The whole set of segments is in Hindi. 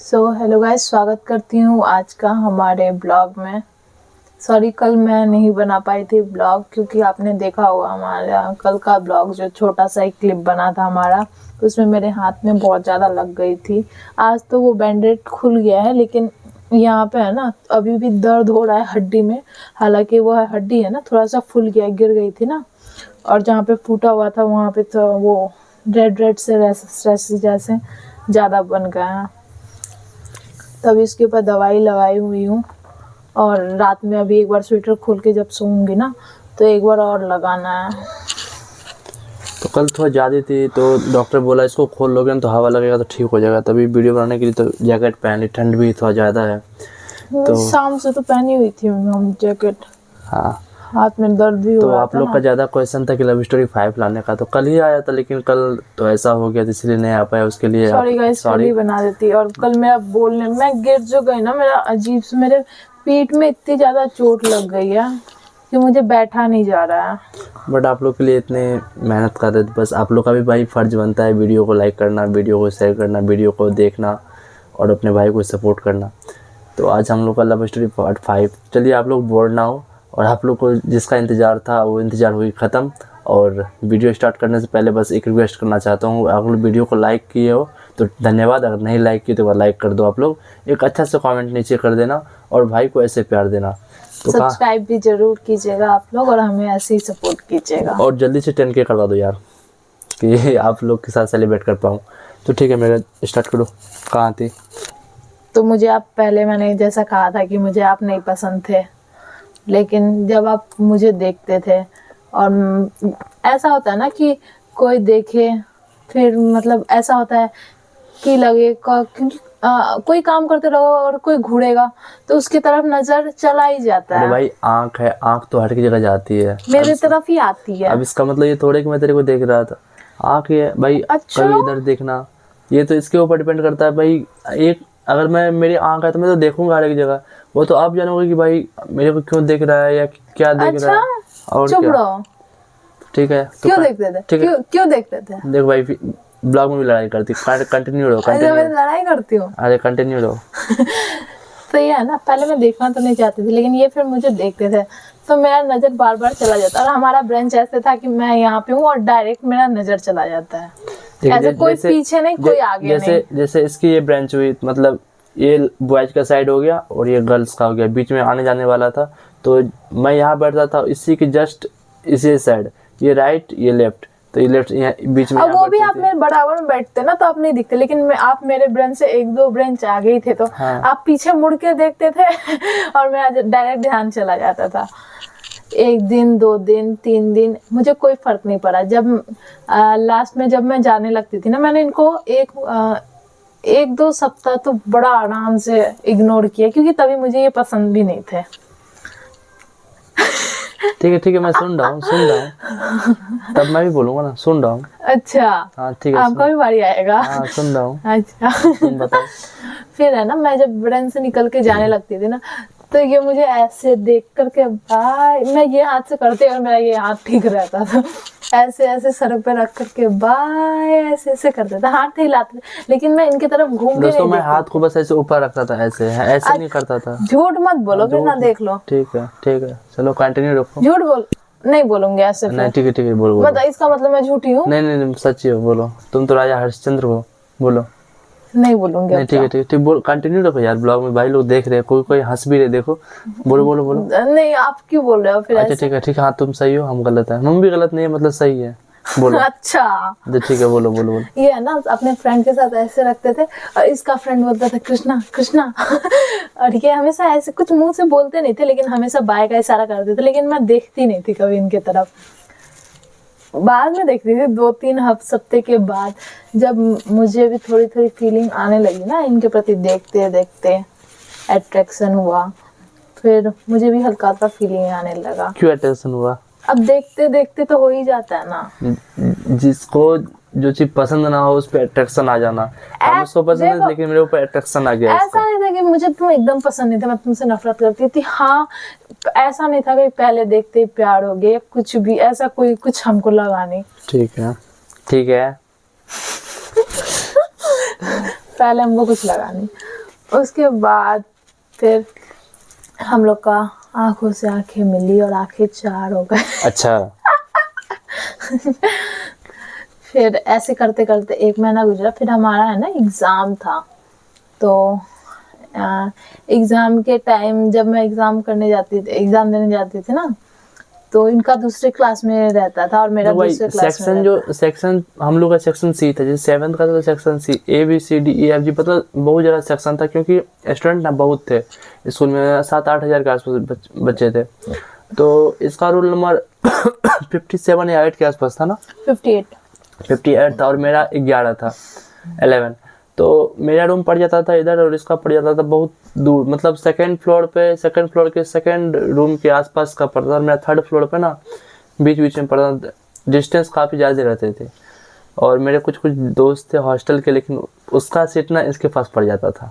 हेलो गाइस, स्वागत करती हूँ आज का हमारे ब्लॉग में। सॉरी, कल मैं नहीं बना पाई थी ब्लॉग, क्योंकि आपने देखा होगा हमारा कल का ब्लॉग जो छोटा सा एक क्लिप बना था हमारा, उसमें मेरे हाथ में बहुत ज़्यादा लग गई थी। आज तो वो बैंडेज खुल गया है, लेकिन यहाँ पे है ना अभी भी दर्द हो रहा है हड्डी में। हालांकि वो हड्डी है ना थोड़ा सा फूल गया, गिर गई थी ना, और जहाँ पे फूटा हुआ था वहाँ पे तो वो रेड से रैसेस जैसे ज़्यादा बन गया है। तब इसके ऊपर दवाई लगाई हुई हूँ, और रात में अभी एक बार स्वेटर खोल के जब सोऊंगी ना तो एक बार और लगाना है। तो कल थोड़ा ज़्यादा थी तो डॉक्टर बोला इसको खोल लोगे ना तो हवा लगेगा तो ठीक हो जाएगा। तभी वीडियो बनाने के लिए तो जैकेट पहनी, ठंड भी थोड़ा ज़्यादा है तो शाम से तो पहनी हुई थी हम जैकेट। हाँ, हाथ में दर्द भी हो तो रहा आप था लोग ना। का ज़्यादा क्वेश्चन था कि लव स्टोरी 5 लाने का, तो कल ही आया था लेकिन कल तो ऐसा हो गया इसलिए नहीं आ पाया। उसके लिए सॉरी गाइस, कल ही बना देती। और कल मेरा बोलने मैं गिर जो गई ना, मेरा अजीब से मेरे पीठ में इतनी ज़्यादा चोट लग गई है कि मुझे बैठा नहीं जा रहा है। बट आप लोग के लिए इतने मेहनत कर रहे थे, बस आप लोग का भी भाई फ़र्ज बनता है वीडियो को लाइक करना, वीडियो को शेयर करना, वीडियो को देखना और अपने भाई को सपोर्ट करना। तो आज हम लोग का लव स्टोरी पार्ट 5। चलिए आप लोग बोर ना हो, और आप लोग को जिसका इंतज़ार था वो इंतज़ार हुई ख़त्म। और वीडियो स्टार्ट करने से पहले बस एक रिक्वेस्ट करना चाहता हूँ, आप लोग वीडियो को लाइक किए हो तो धन्यवाद, अगर नहीं लाइक किए तो लाइक कर दो। आप लोग एक अच्छा सा कमेंट नीचे कर देना और भाई को ऐसे प्यार देना। तो सब्सक्राइब भी जरूर कीजिएगा आप लोग, और हमें ऐसे ही सपोर्ट कीजिएगा। और जल्दी से 10K करवा दो यार, कि आप लोग के साथ सेलिब्रेट कर पाऊँ। तो ठीक है, मेरा स्टार्ट करो। कहाँ थी? तो मुझे आप पहले, मैंने जैसा कहा था कि मुझे आप नहीं पसंद थे, लेकिन जब आप मुझे देखते थे और ऐसा होता है ना कि कोई देखे फिर मतलब ऐसा होता है कि लगे क्योंकि कोई काम करते रहो और कोई घूरेगा तो उसकी तरफ नजर चला ही जाता अरे है। भाई आँख है, आँख तो हर की जगह जाती है, मेरे तरफ ही आती है। अब इसका मतलब ये थोड़े कि मैं तेरे को देख रहा था। आँख ये भाई अच्छा, कभी इधर देखना, ये तो इसके ऊपर डिपेंड करता है भाई। एक अगर मैं मेरी आँख है तो मैं तो देखूंगा हर एक जगह, वो तो आप जानोगे कि भाई मेरे को क्यों देख रहा है या क्या देख रहा है। और चुप क्या, रहो। ठीक है तो क्यों देखते थे? ठीक है, क्यों देखते थे? देख भाई ब्लॉग में भी लड़ाई करती, कंटिन्यू रहो, मैं कंटिन्यू। लड़ाई करती हूँ। अरे कंटिन्यू रहो। तो ये है ना, पहले मैं देखना तो नहीं चाहती थी, लेकिन ये फिर मुझे देखते थे तो मेरा नज़र बार बार चला जाता, और हमारा ब्रांच ऐसे था कि मैं यहाँ पे हूँ और डायरेक्ट मेरा नज़र चला जाता है। ऐसे कोई पीछे नहीं, कोई आगे नहीं। जैसे इसकी ये ब्रांच हुई, मतलब ये बॉयज का साइड हो गया और ये गर्ल्स का हो गया, बीच में आने जाने वाला था। तो मैं यहाँ बैठता था इसी की जस्ट इसी साइड, ये राइट ये लेफ्ट, तो ये लेफ्ट यहाँ बीच में। अब वो भी आप मेरे बराबर में बैठते ना तो आप नहीं दिखते, लेकिन आप मेरे ब्रेंच से 1-2 ब्रेंच आगे ही थे तो हाँ। आप पीछे मुड़ के देखते थे और मेरा डायरेक्ट ध्यान चला जाता था। 1 दिन 2 दिन 3 दिन मुझे कोई फर्क नहीं पड़ा। जब लास्ट में जब मैं जाने लगती थी ना, मैंने इनको 1-2 सप्ताह तो बड़ा आराम से इग्नोर किया, क्योंकि तभी मुझे ये पसंद भी नहीं थे। ठीक है मैं सुन रहा हूँ तब मैं भी बोलूंगा ना, सुन रहा हूँ। अच्छा, हाँ ठीक है, आपका भी बारी आएगा। हाँ सुन रहा हूँ। अच्छा, तुम बताओ। फिर है ना, मैं जब ब्रेन से निकल के जाने लगती थी ना तो ये मुझे ऐसे देख करके बाय, मैं ये हाथ से करते और मेरा ये हाथ ठीक रहता था, ऐसे ऐसे सर पे रख करके बाय ऐसे ऐसे करते था, हाथ हिलाते थे, लेकिन मैं इनकी तरफ घूम के दोस्तों नहीं मैं हाथ को बस ऐसे ऊपर रखता था, ऐसे नहीं करता था। झूठ मत बोलो, फिर ना देख लो। ठीक है चलो कंटिन्यू रखो। झूठ बोल नहीं बोलूंगी ऐसे। नहीं ठीक है बोलो। मतलब इसका मतलब मैं झूठी हूँ? नहीं सच्ची हो, बोलो। तुम तो राजा हरिश्चंद्र हो, बोलो। नहीं बोलूंगी। नहीं ठीक है बोल, कंटिन्यू रखो यार, ब्लॉग में भाई लोग देख रहे हैं, कोई हंस भी रहे, देखो। बोलो। नहीं, आप क्यों बोल रहे हो फिर? अच्छा ठीक है, हाँ तुम सही हो, हम गलत है, हम भी गलत नहीं है, मतलब सही है, बोलो। अच्छा ठीक है बोलो। ये है ना, अपने फ्रेंड के साथ ऐसे रखते थे और इसका फ्रेंड बोलता था कृष्णा और ये हमेशा ऐसे कुछ मुंह से बोलते नहीं थे, लेकिन हमेशा बाय का इशारा करते थे, लेकिन मैं देखती नहीं थी कभी इनके तरफ। बाद में देखती थी 2-3 हफ्ते के बाद, जब मुझे भी थोड़ी थोड़ी फीलिंग आने लगी ना इनके प्रति, देखते देखते अट्रैक्शन हुआ, फिर मुझे भी हल्का हल्का फीलिंग आने लगा। क्यों अट्रैक्शन हुआ? अब देखते देखते तो हो ही जाता है ना। जिसको जो चीज पसंद ना हो उस पर अट्रैक्शन आ जाना। हम उसको पसंद है लेकिन मेरे ऊपर अट्रैक्शन आ गया। ऐसा नहीं था कि मुझे तुम एकदम पसंद नहीं था, मैं तुमसे नफरत करती थी। हाँ, ऐसा नहीं था कि पहले देखते ही प्यार हो गया, कुछ भी ऐसा कोई कुछ हमको लगा नहीं। ठीक है पहले हमको कुछ लगा नहीं। उसके बाद फिर हम लोग का आंखों से आंखें मिली और आंखें चार हो गए। अच्छा। फिर ऐसे करते करते 1 महीना गुजरा। फिर हमारा है ना एग्ज़ाम था, तो एग्ज़ाम के टाइम जब मैं एग्ज़ाम देने जाती थी ना, तो इनका दूसरे क्लास में रहता था और मेरा तो भाई दूसरे क्लास में सेक्शन रहता जो सेक्शन हम लोग का सेक्शन सी था, जैसे 7th का था तो सेक्शन सी, ABCDEFG पता बहुत ज़्यादा सेक्शन था, क्योंकि स्टूडेंट ना बहुत थे स्कूल में, 7-8 हज़ार के आसपास बच्चे थे। तो इसका रोल नंबर 57 या 8 के आसपास था ना, 58 था और मेरा 11 था, 11। तो मेरा रूम पड़ जाता था इधर और इसका पड़ जाता था बहुत दूर, मतलब सेकंड फ्लोर के सेकंड रूम के आसपास का पड़ता था, और मेरा 3rd फ्लोर पे ना बीच बीच में पड़ता था। डिस्टेंस काफ़ी ज़्यादा रहते थे। और मेरे कुछ दोस्त थे हॉस्टल के, लेकिन उसका सीट ना इसके पास पड़ जाता था।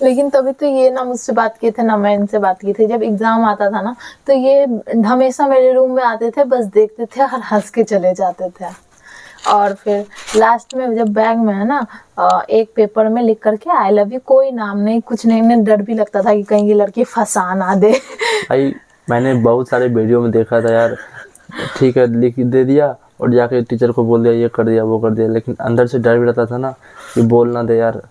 लेकिन तभी तो ये ना मुझसे बात किए थे ना मैं इनसे बात की थी। जब एग्ज़ाम आता था ना, तो ये हमेशा मेरे रूम में आते थे, बस देखते थे और हंस के चले जाते थे। और फिर लास्ट में जब बैग में है ना, एक पेपर में लिख करके आई लव यू, कोई नाम नहीं कुछ नहीं, इन्हें डर भी लगता था कि कहीं ये लड़की फंसा ना दे। भाई मैंने बहुत सारे वीडियो में देखा था यार, ठीक है लिख दे दिया और जाके टीचर को बोल दिया, ये कर दिया वो कर दिया, लेकिन अंदर से डर भी रहता था ना कि बोल ना दे यार,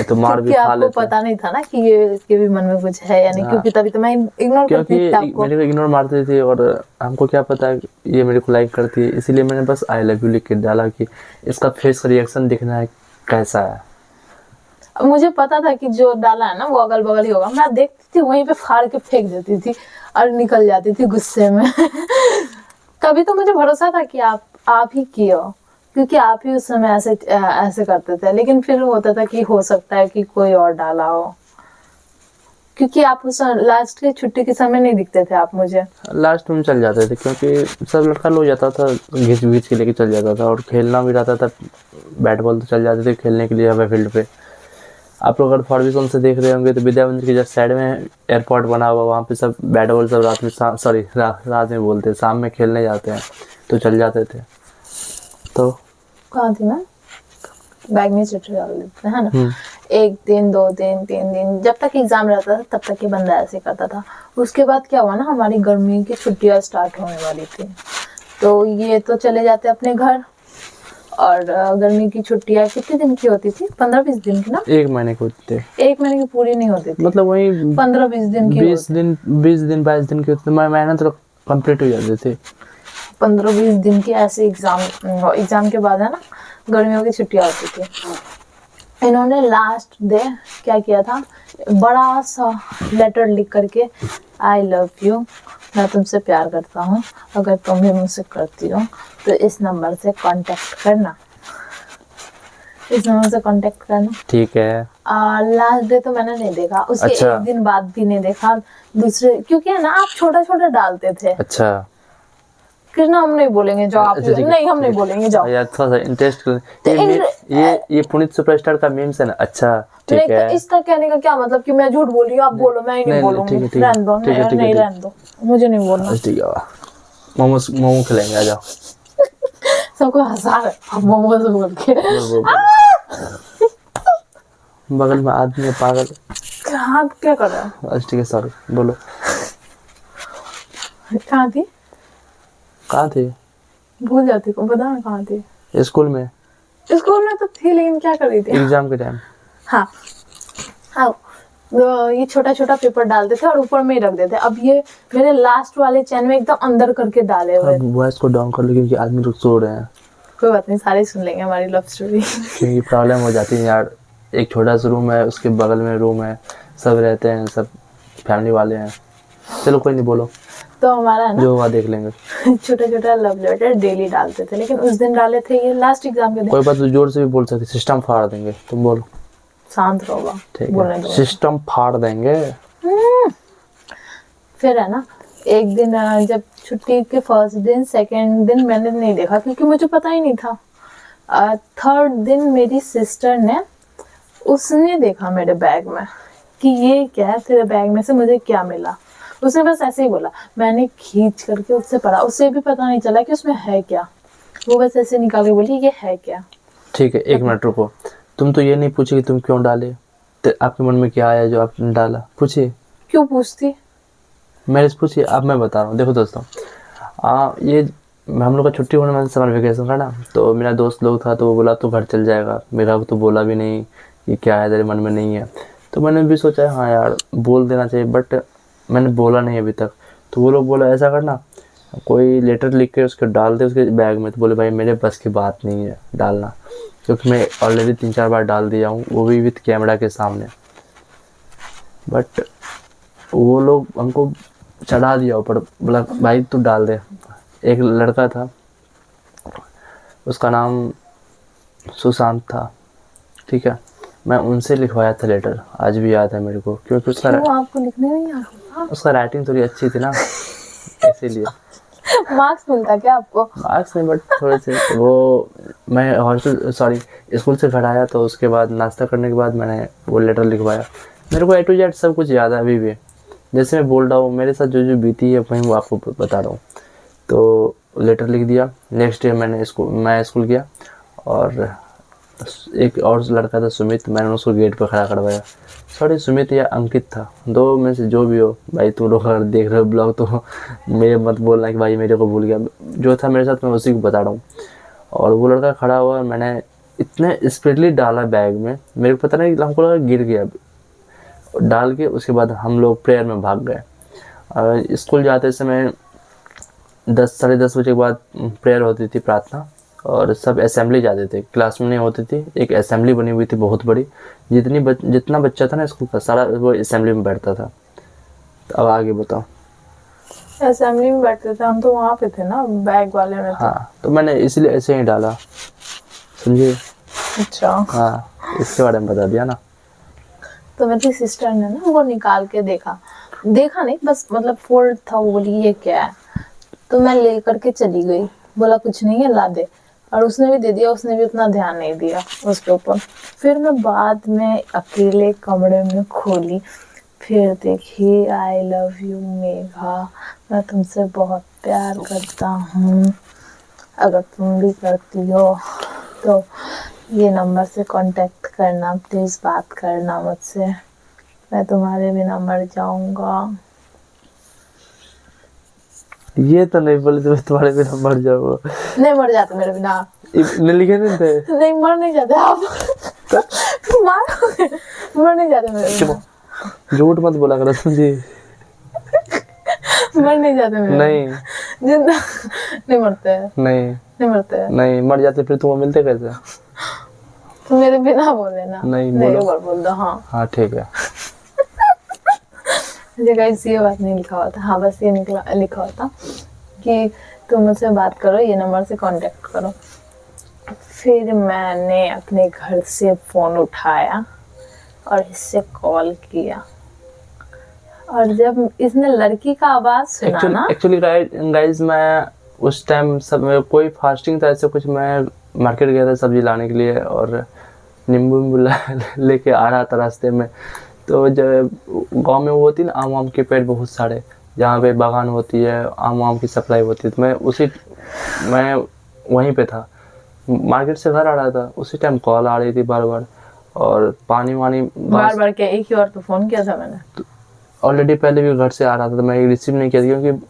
तो मार भी खा लेते। आपको पता नहीं था ना कि ये इसके भी मन में कुछ है या नहीं, क्योंकि तभी तो मैं इग्नोर करती थी आपको। मेरे को इग्नोर मारते थे और हमको क्या पता ये मेरे को लाइक करती है, इसीलिए मैंने बस आई लव यू लिख के डाला कि इसका फेस रिएक्शन दिखना है कैसा है। मुझे पता था कि जो डाला है ना वो अगल बगल ही होगा। मैं देखती थी वहीं पे फाड़ के फेंक देती थी और निकल जाती थी गुस्से में। तभी तो मुझे भरोसा था कि आप ही किए हो, क्योंकि आप ही उस समय ऐसे करते थे। लेकिन फिर होता था कि हो सकता है कि कोई और डाला हो, क्योंकि आप उस लास्ट की छुट्टी के समय नहीं दिखते थे आप मुझे। लास्ट में चल जाते थे क्योंकि सब लड़का लो जाता था, घिच के लेके चल जाता था, और खेलना भी रहता था, बैट बॉल तो चल जाते थे खेलने के लिए हमें फील्ड पे। आप लोग अगर फॉरबिसगंज से देख रहे होंगे तो विद्या मंदिर के जस्ट साइड में एयरपोर्ट बना हुआ, वहाँ पे सब बैट बॉल सब रात में बोलते हैं, शाम में खेलने जाते हैं, तो चल जाते थे। तो कहाँ थी मैं? बैग में चिट्ठी डाल देते है ना। 1 दिन 2 दिन 3 दिन जब तक एग्जाम रहता था तब तक ये बंदा ऐसे करता था। उसके बाद क्या हुआ ना, हमारी गर्मी की छुट्टियां स्टार्ट होने वाली थी, तो ये तो चले जाते अपने घर। और गर्मी की छुट्टियां कितने दिन की होती थी? 15-20 दिन की ना। 1 महीने के होते थे। 1 महीने की पूरी नहीं होती थी, मतलब वही 15-20 दिन की 20 दिन 22 दिन के महीना तो कंप्लीट हो जाते थे। 15-20 दिन की ऐसे एग्जाम के बाद है ना गर्मियों की छुट्टियां होती थी। इन्होंने लास्ट डे क्या किया था, बड़ा सा लेटर लिख करके, आई लव यू, मैं तुमसे प्यार करता हूँ, अगर तुम भी मुझसे करती हो तो इस नंबर से कांटेक्ट करना, ठीक है। लास्ट डे तो मैंने नहीं देखा, उसके अच्छा। 1 दिन बाद भी नहीं देखा, दूसरे, क्योंकि है ना आप छोटा छोटा डालते थे। अच्छा कृष्णा हम नहीं बोलेंगे जाओ आप, नहीं हम नहीं बोलेंगे जाओ यार, थोड़ा सा इंटरेस्ट तो ये पुनीत सुपरस्टार का मीम्स है ना। अच्छा ठीक नहीं, है। तो इसका कहने का क्या मतलब कि मैं झूठ बोल रही हूँ, आप बोलो, मैं ही नहीं बोलूंगी। रहने दो, नहीं रहने दो, मुझे नहीं बोलना। ठीक है, मोमो खिलाएंगे, आ जाओ। सबको हंसा रहे आप मोमोज बोल के। बगल में आदमी है पागल। हाँ क्या कर रहा है? अच्छा ठीक है, सॉरी, बोलो। कहाँ थी? भूल जाती को, बता ना कहाँ थी? स्कूल में तो थी, लेकिन क्या कर रही थी? एग्जाम के टाइम। हाँ तो ये छोटा छोटा पेपर डालते थे और ऊपर में ही रख देते। अब ये मेरे लास्ट वाले चैन में एकदम अंदर करके डाले हुए। वॉइस को डाउन कर लो क्योंकि आदमी लोग सो रहे हैं। कोई बात नहीं, सारे सुन लेंगे हमारी लव स्टोरी। क्योंकि प्रॉब्लम हो जाती है यार, एक छोटा सा रूम है, उसके बगल में रूम है, सब रहते हैं, सब फैमिली वाले हैं। चलो कोई नहीं, बोलो। तो हमारा है ना, जो हुआ देख लेंगे। छोटा छोटा लव लेटर डेली डालते थे, लेकिन उस दिन डाले थे ये लास्ट एग्जाम के दिन। कोई बात तो जोर से भी बोल सकते, सिस्टम फाड़ देंगे, तुम बोलो। शांत रहोगा, ठीक बोलने है, दो। सिस्टम फाड़ देंगे। फिर है ना, एक दिन जब छुट्टी के फर्स्ट दिन सेकंड दिन मैंने नहीं देखा क्योंकि मुझे पता ही नहीं था। 3rd दिन मेरी सिस्टर ने, उसने देखा मेरे बैग में कि ये क्या है तेरे बैग में से, मुझे क्या मिला। उसने बस ऐसे ही बोला, मैंने खींच करके उससे पढ़ा, उसे भी पता नहीं चला कि उसमें है क्या, वो बस ऐसे निकाल के बोली ये है क्या। ठीक है, 1 मिनट रुको। तुम तो ये नहीं पूछे कि तुम क्यों डाले, तो आपके मन में क्या आया जो आपने डाला, पूछिए। क्यों पूछती? मेरे से पूछिए। अब मैं बता रहा हूँ, देखो दोस्तों, ये हम लोग का छुट्टी होने वाला, समर वेकेशन का ना, तो मेरा दोस्त लोग था तो वो बोला तो घर चल जाएगा, मेरा तो बोला भी नहीं कि क्या है तेरे मन में नहीं है। तो मैंने भी सोचा हाँ यार बोल देना चाहिए, बट मैंने बोला नहीं अभी तक। तो वो लोग बोला ऐसा करना, कोई लेटर लिख के उसके डाल दे उसके बैग में। तो बोले भाई मेरे बस की बात नहीं है डालना, क्योंकि मैं ऑलरेडी 3-4 बार डाल दिया हूँ, वो भी विद कैमरा के सामने। बट वो लोग हमको चढ़ा दिया ऊपर, बोला भाई तू डाल दे। एक लड़का था, उसका नाम सुशांत था, ठीक है, मैं उनसे लिखवाया था लेटर, आज भी याद है मेरे को, क्योंकि क्यों आपको लिखने नहीं आता? उसका राइटिंग थोड़ी अच्छी थी ना, इसीलिए। मार्क्स मिलता क्या आपको? मार्क्स नहीं, बट थोड़े से वो, मैं स्कूल से घर आया तो उसके बाद नाश्ता करने के बाद मैंने वो लेटर लिखवाया। मेरे को A to Z सब कुछ याद है अभी भी, जैसे मैं बोल रहा हूँ, मेरे साथ जो जो बीती है वही वो आपको बता रहा हूँ। तो लेटर लिख दिया। नेक्स्ट डे मैं स्कूल गया, और एक और लड़का था सुमित, मैंने उसको गेट पर खड़ा करवाया। सॉरी सुमित या अंकित था, दो में से जो भी हो भाई, तुम लोग अगर देख रहे हो ब्लॉग तो मेरे मत बोलना कि भाई मेरे को भूल गया, जो था मेरे साथ मैं उसी को बता रहा हूँ। और वो लड़का खड़ा हुआ, मैंने इतने स्पीडली डाला बैग में, मेरे को पता नहीं, हमको लगा गिर गया। डाल के उसके बाद हम लोग प्रेयर में भाग गए। और स्कूल जाते समय 10-10:30 बजे के बाद प्रेयर होती थी, प्रार्थना, और सब असेंबली जाते थे, क्लास में नहीं होती थी, एक असेंबली बनी हुई थी बहुत बड़ी, जितना बच्चा था ना स्कूल का सारा वो असेंबली में बैठता था। तो अब आगे बताओ। असेंबली में बैठते थे हम, तो वहाँ पे थे ना बैग वाले में। हाँ, तो मैंने इसलिए ऐसे ही डाला, समझिए। अच्छा हाँ, इसके बारे में बता दिया ना। तो मेरी सिस्टर ने ना वो निकाल के देखा नहीं, बस मतलब फोल्ड था, वो बोली ये क्या है, तो मैं लेकर के चली गई, बोला कुछ नहीं है ला दे, और उसने भी दे दिया, उसने भी उतना ध्यान नहीं दिया उसके ऊपर। फिर मैं बाद में अकेले कमरे में खोली, फिर देखी आई लव यू मेघा, मैं तुमसे बहुत प्यार करता हूँ, अगर तुम भी करती हो तो ये नंबर से कांटेक्ट करना, प्लीज़ बात करना मुझसे, मैं तुम्हारे बिना मर जाऊंगा। ये तो नहीं बोले तो तुम्हारे बिना मर जाऊंगा। नहीं मर जाते मेरे बिना। नहीं लिखे नहीं थे। नहीं मर नहीं जाते आप। मारोगे, मर नहीं जाते मेरे बिना। झूठ मत बोला करो समझी। मर नहीं जाते मेरे नहीं, जिंदा नहीं मरते, नहीं मरते, नहीं, मर जाते फिर तुम्हें मिलते कैसे? तो मेरे बिना बोले ना। नहीं बोलो, बोलो। बोल दो। हाँ ठीक है। गाइस ये बात नहीं लिखा हुआ था, हाँ बस ये लिखा हुआ था कि तुम मुझसे बात करो, ये नंबर से कांटेक्ट करो। फिर मैंने अपने घर से फोन उठाया और इससे कॉल किया, और जब इसने लड़की का आवाज सुना ना, एक्चुअली गाइस मैं उस टाइम सब कोई फास्टिंग था ऐसे कुछ, मैं मार्केट गया था सब्जी लाने के लिए, और नींबू लेके आ रहा था रास्ते में। तो जब गांव में वो होती ना आम के पेड़ बहुत सारे, जहाँ पे बागान होती है, आम की सप्लाई होती है, तो मैं वहीं पे था, मार्केट से घर आ रहा था, उसी टाइम कॉल आ रही थी बार बार, और पानी वानी बार क्या, एक ही बार तो फोन किया था मैंने। ऑलरेडी पहले भी घर से आ रहा था, तो मैं रिसीव नहीं किया था, क्योंकि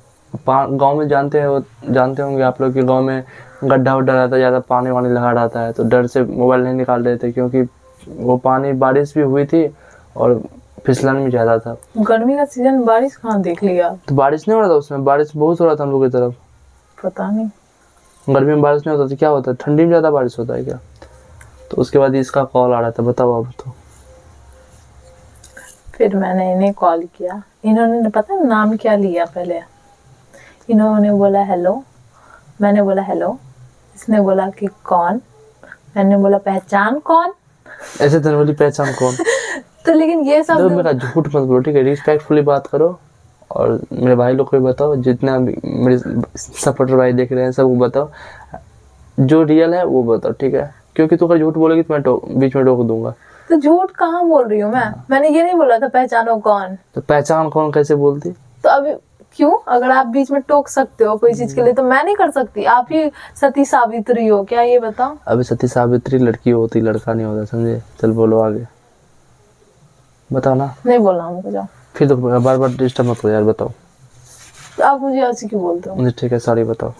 गांव में जानते होंगे आप लोग कि गांव में गड्ढा वड्ढा रहता है, ज़्यादा पानी वानी लगा रहता है, तो डर से मोबाइल नहीं निकाल रहे थे, क्योंकि वो पानी बारिश भी हुई थी और फिसलन भी ज़्यादा था। गर्मी का सीजन, बारिश कहाँ देख लिया? तो बारिश नहीं हो रहा था उसमें, बारिश बहुत हो रहा था हम लोग की तरफ। पता नहीं, गर्मी में बारिश नहीं होता तो क्या होता है, ठंडी में ज़्यादा बारिश होता है क्या? तो उसके बाद इसका कॉल आ रहा था, बताओ अब तो। फिर मैंने इन्हें कॉल किया, इन्होंने पता है नाम क्या लिया पहले, इन्होंने बोला हेलो, मैंने बोला हेलो, इसने बोला कि कौन, मैंने बोला पहचान कौन, ऐसे तो बोली पहचान कौन। तो लेकिन ये सब मेरा झूठ मत बोलो, ठीक है, रिस्पेक्टफुली बात करो, और मेरे भाई लोग को भी बताओ, जितना मेरे सपोर्टर भाई देख रहे हैं सबको बताओ, जो रियल है वो बताओ, ठीक है, क्योंकि तू अगर झूठ बोलेगी तो मैं बीच में रोक दूंगा। तो झूठ कहाँ बोल रही हूँ मैं? मैंने ये नहीं बोला था पहचानो कौन। तो पहचान कौन कैसे बोलती? तो अभी क्यों? अगर आप बीच में टोक सकते हो कोई चीज के लिए तो मैं नहीं कर सकती? आप ही सती सावित्री हो क्या, ये बताओ। अभी सती सावित्री लड़की होती, लड़का नहीं होता, समझे? चल बोलो आगे, बताओ ना। नहीं बोलना हमको, जाओ। फिर तो बार बार डिस्टर्ब मत करो यार, बताओ। तो आप मुझे ऐसे क्यों बोलते हो? मुझे ठीक है, सॉरी बताओ।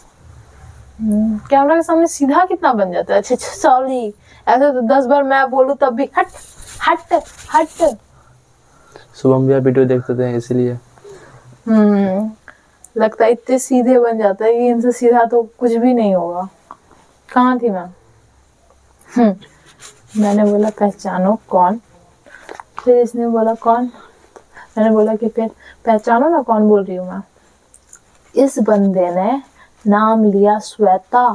कैमरा के सामने सीधा कितना बन जाता है। अच्छा सॉरी, ऐसे तो 10 बार मैं बोलूं तब भी हट हट हट। शुभम भैया वीडियो देखते थे इसीलिए। लगता है इतने सीधे बन जाता है कि इनसे सीधा तो कुछ भी नहीं होगा। कहाँ थी मैं? मैंने बोला पहचानो कौन, फिर इसने बोला कौन, मैंने बोला कि फिर पहचानो ना कौन बोल रही हूँ मैं। इस बंदे ने नाम लिया श्वेता।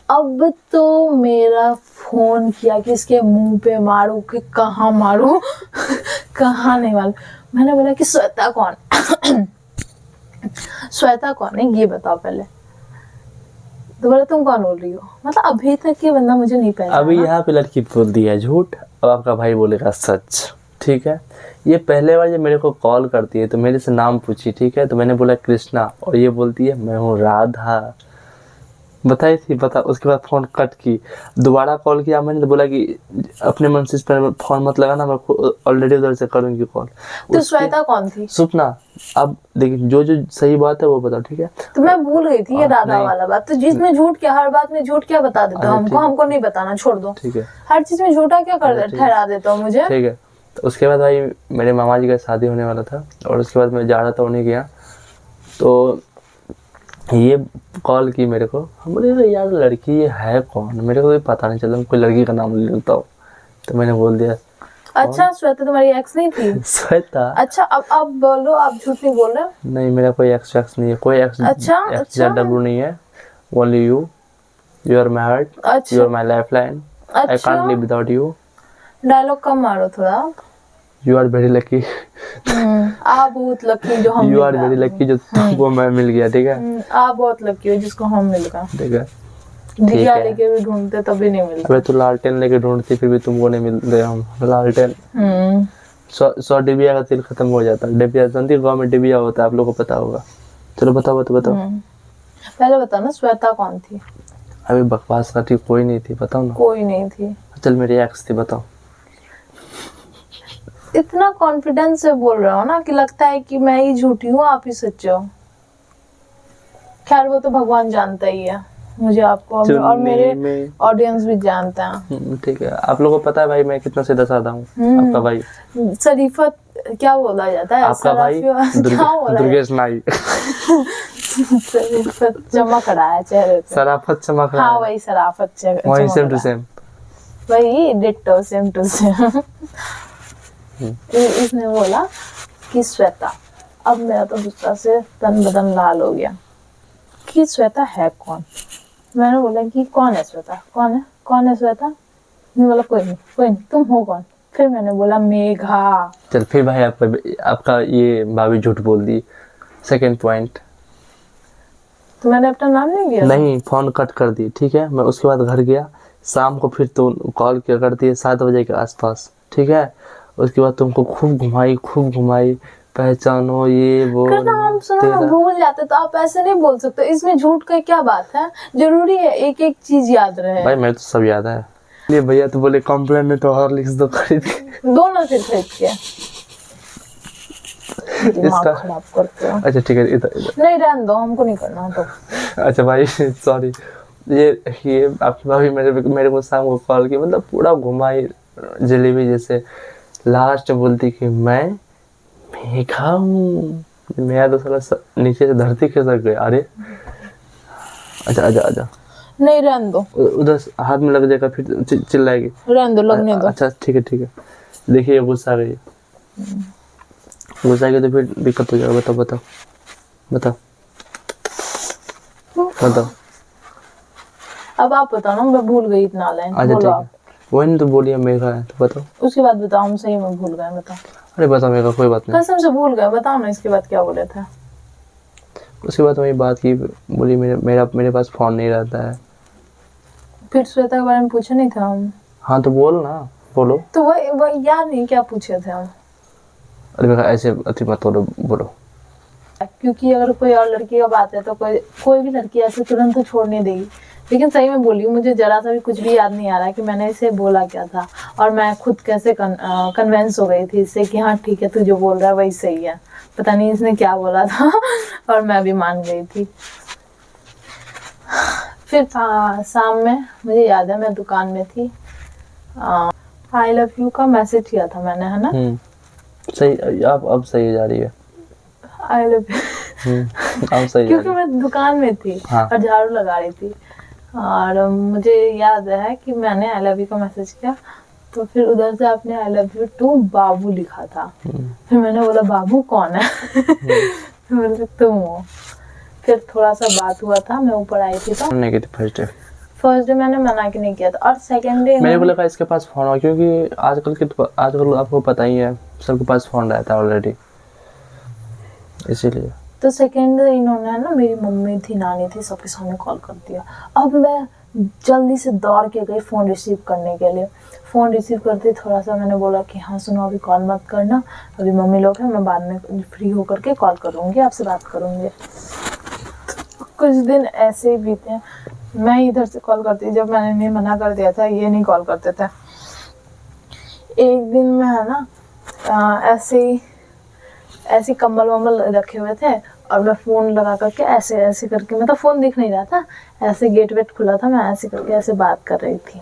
अब तो मेरा फोन किया कि इसके मुंह पे मारू कि कहाँ मारू कहाँ नहीं मालूम। मैंने बोला कि श्वेता कौन श्वेता कौन है ये बताओ पहले। तो बोला तुम कौन बोल रही हो? मतलब अभी तक ये बंदा मुझे नहीं पहचाना। अभी यहाँ पे लड़की बोल दी है झूठ, अब आपका भाई बोलेगा सच, ठीक है। ये पहले बार जब मेरे को कॉल करती है तो मेरे से नाम पूछी, ठीक है, तो मैंने बोला कृष्णा, और ये बोलती है मैं हूँ राधा। बताई थी, बता। उसके बाद फ़ोन कट की, दोबारा कॉल किया मैंने तो बोला कि अपने मन से इस पर फ़ोन मत लगाना, मैं ऑलरेडी उधर से करूँगी कॉल। तो श्वेता कौन थी? सुपना। अब देखिए जो जो सही बात है वो बताओ, ठीक है। तो मैं भूल गई थी ये राधा वाला बात। तो जिसमें झूठ क्या, हर बात में झूठ क्या बता देता हूँ हमको नहीं बताना, छोड़ दो। ठीक है, हर चीज में झूठा क्या कर ठहरा देता हूँ मुझे। ठीक है। तो उसके बाद भाई मेरे मामा जी का शादी होने वाला था और उसके बाद मैं जा रहा था उन्हें गया, तो ये कॉल की मेरे को। हम बोले यार लड़की ये है कौन, मेरे को भी पता नहीं चला, कोई लड़की का नाम ले लेता हूँ। तो मैंने बोल दिया अच्छा श्वेता तुम्हारी एक्स नहीं थी? श्वेता। अच्छा अब बोलो, आप झूठ नहीं बोल रहे। नहीं मेरा कोई एक्स नहीं है, कोई एक्स XW नहीं है, only you, you are my heart, you are my life line, I can't live without you. Dialogue कम मारो थोड़ा। यू आर वेरी लकी, आप बहुत लकी जो हम, यू आर वेरी लकी जो तुमको मैं मिल गया, ठीक है। आप बहुत लकी हो जिसको हम मिल गए, ठीक है। दिया लेके भी ढूंढते तभी नहीं मिलता। अबे तू लालटेन लेके ढूंढती फिर भी तुमको नहीं मिल रहे हम लालटेन। 100 डिबिया का तेल खत्म हो जाता है। डिबिया जानती है, गाँव में डिबिया होता है, आप लोगों को पता होगा। चलो बताओ बताओ। पहले बताओ ना श्वेता कौन थी? अभी बकवास करती कोई नहीं थी, बताओ ना। कोई नहीं थी। चल मेरी एक्स थी, बताओ। इतना कॉन्फिडेंस से बोल रहा हो ना कि लगता है कि मैं ही झूठी हूँ आप ही सच्चे हो। खैर वो तो भगवान जानता ही है मुझे, आपको और मेरे ऑडियंस भी जानते हैं। ठीक है, आप लोगों को पता है भाई मैं कितना सीधा साधा हूँ। आपका भाई शरीफत क्या बोला जाता है? आपका भाई दुर्गेश नाई शरीफत चमक रहा है चेहरे पे, सराफत चमक रहा है। हाँ वही सराफत वही सेम टू सेम, वही डिट्टो सेम टू सेम। इसने बोला कि श्वेता, अब मेरा तो गुस्सा से तन बदन लाल हो गया कि श्वेता है कौन। मैंने बोला कि कौन है श्वेता, कौन है श्वेता? मैंने बोला कोई नहीं तुम हो कौन? फिर मैंने बोला मेघा। चल फिर भाई आपका ये भाभी झूठ बोल दी। सेकंड पॉइंट, तो मैंने अपना नाम नहीं लिया। नहीं, फोन कट कर दी, ठीक है। मैं उसके बाद घर गया, शाम को फिर तो कॉल किया करती है 7 बजे के आसपास, ठीक है। उसके बाद तुमको खूब घुमाई, पहचानो ये वो नाम सुनो ना भूल जाते, तो आप ऐसे नहीं बोल सकते। इसमें झूठ का क्या बात है? जरूरी है एक एक चीज याद रहे? भाई मेरे तो सब याद है। ये भैया तो बोले कॉम्प्लेन में तो और लिख दो खरीद के, दोनों से खरीद के। इसका खराब करते हो। अच्छा ठीक है, इधर नहीं रहने दो, हमको नहीं करना तो। अच्छा भाई सॉरी। ये आपकी भाभी मेरे को शाम को कॉल की, मतलब पूरा घुमाई जलेबी जैसे। लास्ट बोलती कि मैं मेघा हूँ। मेरा तो साला नीचे से धरती खिसक गया। अरे आजा नहीं रहने दो, उधर हाथ में लग जाएगा फिर चिल्लाएगी। रहने दो, लगने दो। अच्छा ठीक है। देखिए गुस्सा आ गई, गुस्सा गई तो फिर दिक्कत हो जाएगा। बताओ अब आप बताओ ना, मैं भूल गई इतना लाइन। बोलो आप। वही तो बोलिए मेघा है, तो बताओ। उसके बाद बताओ, हम सही में भूल गए, बताओ। अरे बताओ मेघा, कोई बात नहीं, कसम से भूल गए, बताओ ना इसके बाद क्या बोले थे। उसके बाद वही बात की, बोली मेरे पास फोन नहीं रहता है। फिर श्वेता के बारे में पूछे नहीं था हम? हाँ तो बोलो। तो वही याद नहीं क्या पूछे थे हम? अरे मेघा ऐसे अति मत बोलो। क्योंकि अगर कोई और लड़की का बात है तो कोई भी लड़की ऐसे तुरंत तो छोड़ नहीं देगी। लेकिन सही में बोली, मुझे जरा सा भी कुछ भी याद नहीं आ रहा कि मैंने इसे बोला क्या था, और मैं खुद कैसे कन्वेंस हो गई थी इससे कि हाँ ठीक है, तू जो बोल रहा है वही सही है। पता नहीं इसने क्या बोला था और मैं भी मान गई थी। फिर शाम में मुझे याद है मैं दुकान में थी, आई लव यू का मैसेज किया था मैंने, है ना? सही, अब सही जा रही है। आई लव यू अब सही क्योंकि मैं दुकान में थी। हाँ। और झाड़ू लगा रही थी, और मुझे याद है कि मैंने आई लव यू का मैसेज किया, तो फिर उधर से आपने आई लव यू टू बाबू लिखा था। फिर मैंने बोला बाबू कौन है? फिर बोले तुम हो। फिर थोड़ा सा बात हुआ था, मैं ऊपर आई थी तो नहीं की थी फर्स्ट डे मैंने मना कि नहीं किया था, और सेकंड डे मैंने बोला इसके पास फोन हो, क्योंकि आजकल आपको पता ही है सबके पास फोन रहता है ऑलरेडी, इसीलिए। तो सेकंड डे इन्होंने ना, मेरी मम्मी थी, नानी थी, सबके सामने कॉल कर दिया। अब मैं जल्दी से दौड़ के गई फ़ोन रिसीव करने के लिए। फ़ोन रिसीव करते थोड़ा सा मैंने बोला कि हाँ सुनो, अभी कॉल मत करना, अभी मम्मी लोग हैं, मैं बाद में फ्री होकर के कॉल करूँगी, आपसे बात करूँगी। कुछ दिन ऐसे ही बीते, मैं इधर से कॉल करती, जब मैंने मना कर दिया था, ये नहीं कॉल करते थे। एक दिन में है ना, ऐसे कम्बल वम्बल रखे हुए थे, और मैं फ़ोन लगा करके ऐसे ऐसे करके, मतलब फ़ोन दिख नहीं रहा था, ऐसे गेट वेट खुला था, मैं ऐसे करके ऐसे बात कर रही थी,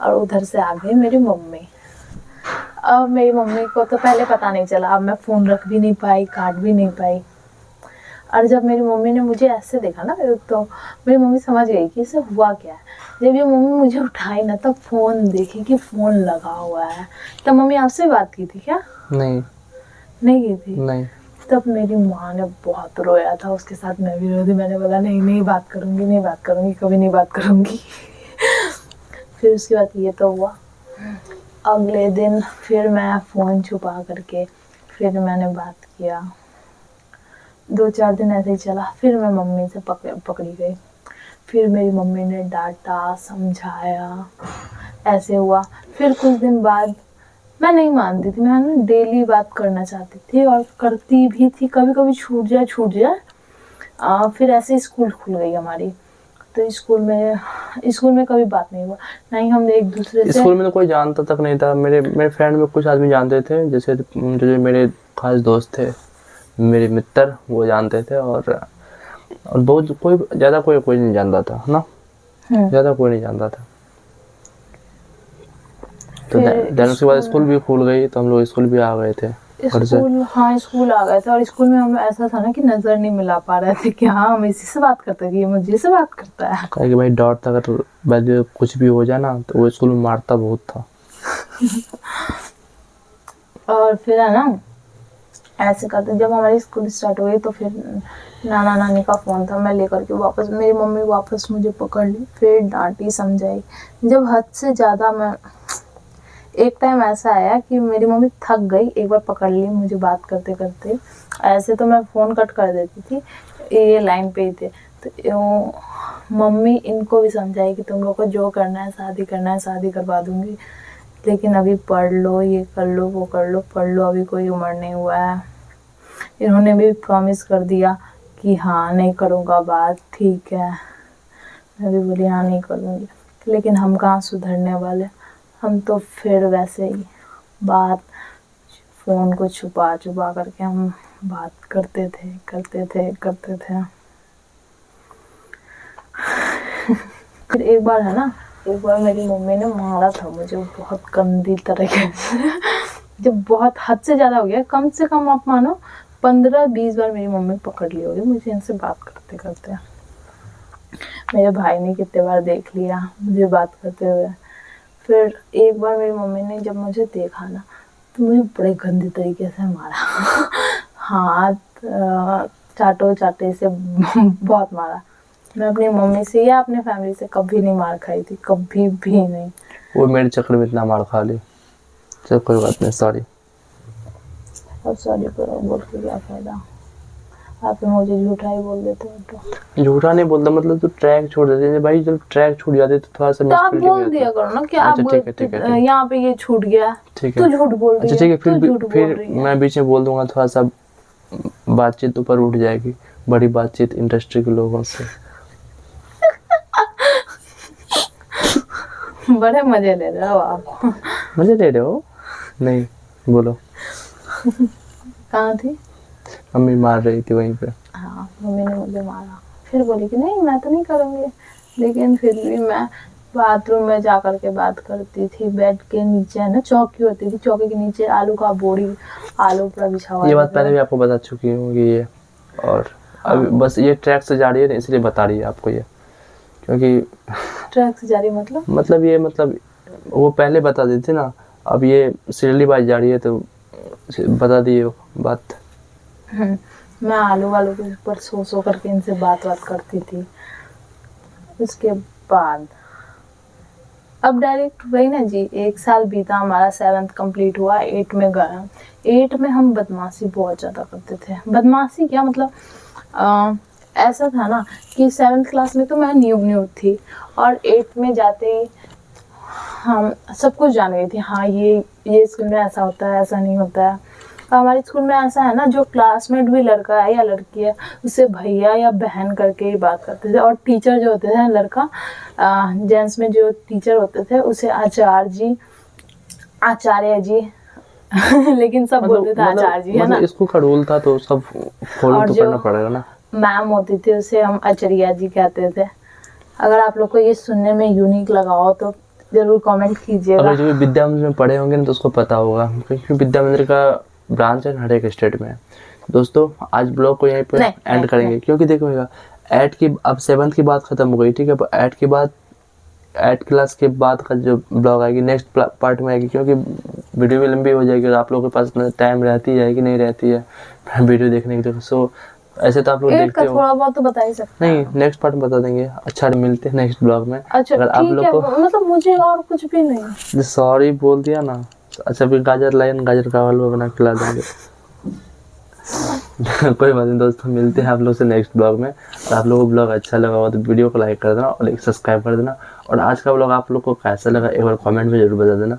और उधर से आ गई मेरी मम्मी। अब मेरी मम्मी को तो पहले पता नहीं चला, अब मैं फ़ोन रख भी नहीं पाई, काट भी नहीं पाई। और जब मेरी मम्मी ने मुझे ऐसे देखा ना, तो मेरी मम्मी समझ गई कि इसे हुआ क्या है। जब ये मम्मी मुझे उठाई ना, तब फ़ोन देखी कि फ़ोन लगा हुआ है। तब मम्मी आपसे बात की थी क्या? नहीं की थी। नहीं। तब मेरी माँ ने बहुत रोया था, उसके साथ मैं भी रो दी। मैंने बोला नहीं बात करूँगी, नहीं बात करूँगी, कभी नहीं बात करूँगी। फिर उसके बाद ये तो हुआ। अगले दिन फिर मैं फ़ोन छुपा करके फिर मैंने बात किया। 2-4 दिन ऐसे ही चला, फिर मैं मम्मी से पकड़ी गई। फिर मेरी मम्मी ने डांटा, समझाया, ऐसे हुआ। फिर कुछ दिन बाद मैं नहीं मानती थी, मैं डेली बात करना चाहती थी और करती भी थी। कभी कभी छूट जाए। फिर ऐसे स्कूल खुल गई हमारी, तो स्कूल में कभी बात नहीं हुआ, ना ही हम एक दूसरे से। स्कूल में तो कोई जानता तक नहीं था। मेरे फ्रेंड में कुछ आदमी जानते थे, जैसे जो मेरे खास दोस्त थे, मेरे मित्र, वो जानते थे, और बहुत कोई ज़्यादा कोई नहीं जानता था, है ना? ज़्यादा कोई नहीं जानता था। तो देन उसके बाद स्कूल भी खुल गई, तो हम लोग स्कूल भी आ गए थे। स्कूल आ गए थे, और स्कूल में हम ऐसा था ना कि नजर नहीं मिला पा रहे थे कि हाँ हम इसी से बात करते हैं, ये मुझे से बात करता है। कि भाई डर था, अगर कुछ भी हो जाए ना, तो वो स्कूल में मारता बहुत था। और फिर है ना, ऐसे करते जब हमारी स्कूल स्टार्ट हो गई, तो फिर नाना नानी का फ़ोन था, मैं लेकर के वापस, मेरी मम्मी वापस मुझे पकड़ ली, फिर डांटी, समझाई। जब हद से ज़्यादा मैं, एक टाइम ऐसा आया कि मेरी मम्मी थक गई, एक बार पकड़ ली मुझे बात करते करते। ऐसे तो मैं फ़ोन कट कर देती थी, ये लाइन पे ही थे, तो मम्मी इनको भी समझाई कि तुम लोग को जो करना है, शादी करना है, शादी करवा दूँगी, लेकिन अभी पढ़ लो, ये कर लो, वो कर लो, पढ़ लो, अभी कोई उम्र नहीं हुआ है। इन्होंने भी प्रॉमिस कर दिया कि हाँ नहीं करूँगा बात, ठीक है। मैं भी बोली हाँ नहीं करूँगी, लेकिन हम कहाँ सुधरने वाले। हम तो फिर वैसे ही बात, फ़ोन को छुपा करके हम बात करते थे। फिर एक बार है ना, एक बार मेरी मम्मी ने मारा था मुझे बहुत गंदी तरीके से। जब बहुत हद से ज़्यादा हो गया, कम से कम आप मानो 15-20 बार मेरी मम्मी पकड़ ली होगी मुझे इनसे बात करते करते। मेरे भाई ने कितने बार देख लिया मुझे बात करते हुए। फिर एक बार मेरी मम्मी ने जब मुझे देखा ना, तो मुझे बड़े गंदे तरीके से मारा। हाथ चाटे से बहुत मारा। मैं अपनी मम्मी से या अपने फैमिली से कभी नहीं मार खाई थी, कभी भी नहीं। वो मेरे चक्कर में इतना मार खा ली। चल कोई बात नहीं, सॉरी। अब सॉरी बोल के क्या फ़ायदा, आप मुझे झूठा ही बोल देते हो। तो झूठा नहीं बोलता, मतलब तो ट्रैक छोड़ देते भाई, जब ट्रैक छूट जाते तो थोड़ा सा तो आप बोल दिया करो ना कि आप यहाँ पे ये छूट गया, ठीक है, तो झूठ बोल रही है। अच्छा ठीक है, फिर मैं बीच में बोल दूंगा थोड़ा सा, बातचीत ऊपर उठ जाएगी, बड़ी बातचीत इंडस्ट्री के लोगों से। बड़े मजे ले रहे हो आप। मजे ले रहे हो? नहीं, बोलो। कहाँ थी? मम्मी मार रही थी वहीं पे। हाँ, मम्मी ने मुझे मारा। फिर बोली कि नहीं मैं तो नहीं करूँगी, लेकिन फिर भी मैं बाथरूम में जा कर के बात करती थी। बेड के नीचे है ना चौकी होती थी, चौकी के नीचे आलू का बोरी, आलू पूरा बिछा हुआ। ये बात पहले भी आपको बता चुकी हूँ कि ये, और अभी बस ये ट्रैक से जा रही है इसलिए बता रही है आपको ये, क्योंकि ट्रैक से जा रही मतलब ये वो पहले बता दी थी ना, अब ये सीरियली बात जा रही है तो बता दिए बात। मैं आलू वालू के ऊपर सो करके इनसे बात करती थी। उसके बाद अब डायरेक्ट वही ना जी, 1 साल बीता, हमारा 7th कंप्लीट हुआ, 8 में गया। 8 में हम बदमाशी बहुत ज़्यादा करते थे। बदमाशी क्या मतलब ऐसा था ना कि 7th क्लास में तो मैं न्यू थी, और 8 में जाते ही हम सब कुछ जान गई थी। हाँ, ये स्कूल में ऐसा होता है, ऐसा नहीं होता है। हमारे स्कूल में ऐसा है ना, जो क्लासमेट भी लड़का है या लड़की है उससे भैया या बहन करके ही बात करते थे। और टीचर जो होते थे लड़का, जेंट्स में जो टीचर होते थे उसे आचार्य जी लेकिन सब बोलते थे आचार्य जी, है ना। स्कूल का रूल था तो सब फॉलो तो करना पड़ेगा ना। मैम होती थी उसे हम आचार्य जी कहते थे। अगर आप लोग को ये सुनने में यूनिक लगा हो तो जरूर कमेंट कीजिएगा। अगर जो विद्या मंदिर में पढ़े होंगे ना तो उसको पता होगा, क्योंकि विद्या मंदिर का ब्रांच है हर एक स्टेट में। दोस्तों आज ब्लॉग को यहीं पर एंड करेंगे, क्योंकि देखिएगा 8 की अब 7th की बात खत्म हो गई, ठीक है। 8 के बाद 8 क्लास के बाद का जो ब्लॉग आएगी नेक्स्ट पार्ट में आएगी, क्योंकि वीडियो भी लंबी हो जाएगी और आप लोगों के पास टाइम रहती है कि नहीं रहती है वीडियो देखने के लिए। सो ऐसे तो आप लोग देखते हो, थोड़ा बहुत तो बता ही सकते हैं। नहीं नेक्स्ट पार्ट में बता देंगे। अच्छा, मिलते हैं नेक्स्ट ब्लॉग में। अच्छा, अगर आप लोग को मतलब मुझे और कुछ भी नहीं, सॉरी बोल दिया ना। अच्छा, फिर गाजर का हलवा बना के खिला देंगे। कोई बात नहीं दोस्तों, मिलते हैं आप लोग से नेक्स्ट ब्लॉग में। और आप लोगों को ब्लॉग अच्छा लगा हो तो वीडियो को लाइक कर देना और एक सब्सक्राइब कर देना। और आज का ब्लॉग आप लोग को कैसा लगा एक बार कमेंट में जरूर बता देना।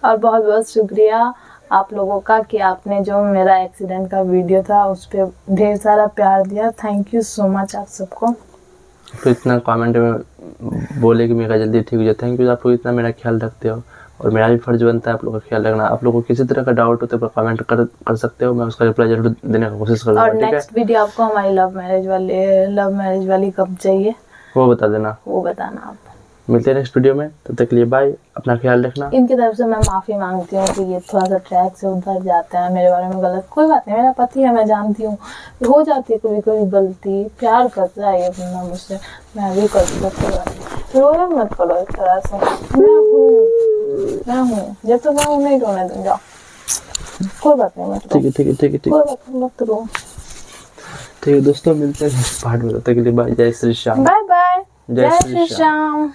और बहुत बहुत शुक्रिया आप लोगों का कि आपने जो मेरा एक्सीडेंट का वीडियो था उस पर ढेर सारा प्यार दिया। थैंक यू सो मच आप सबको। तो इतना कमेंट में बोले कि मेरा जल्दी ठीक हो जाए, थैंक यू। आप लोग इतना मेरा ख्याल रखते हो और मेरा भी फर्ज बनता है आप लोगों का ख्याल रखना। आप लोगों को किसी तरह का डाउट हो तो कमेंट कर सकते हो, मैं उसका रिप्लाई जरूर देने की कोशिश करूँगा। और नेक्स्ट वीडियो आपको हमारी लव मैरिज वाली कब चाहिए वो बता देना, वो बताना आप। मिलते हैं नेक्स्ट वीडियो में, तब तक के लिए बाय, अपना ख्याल रखना। इनकी तरफ से मैं माफ़ी मांगती हूँ कि ये थोड़ा सा ट्रैक से उधर जाते हैं, मेरे बारे में गलत। कोई बात नहीं, मेरा पति है, मैं जानती हूँ हो जाती है कभी कभी गलती। प्यार करता है ये बंदा मुझसे, मैं भी करती हूँ। कोई बात नहीं, रोया मत करो इस तरह से। मैं हूँ जब तक मैं नहीं रोने दूंगा। कोई बात नहीं, मत रो। ठीक है कोई बात नहीं, मत रो। ठीक है दोस्तों, मिलते हैं नेक्स्ट पार्ट में, तब तक के लिए बाय। जय श्री श्याम। Bye bye. जय श्री श्याम।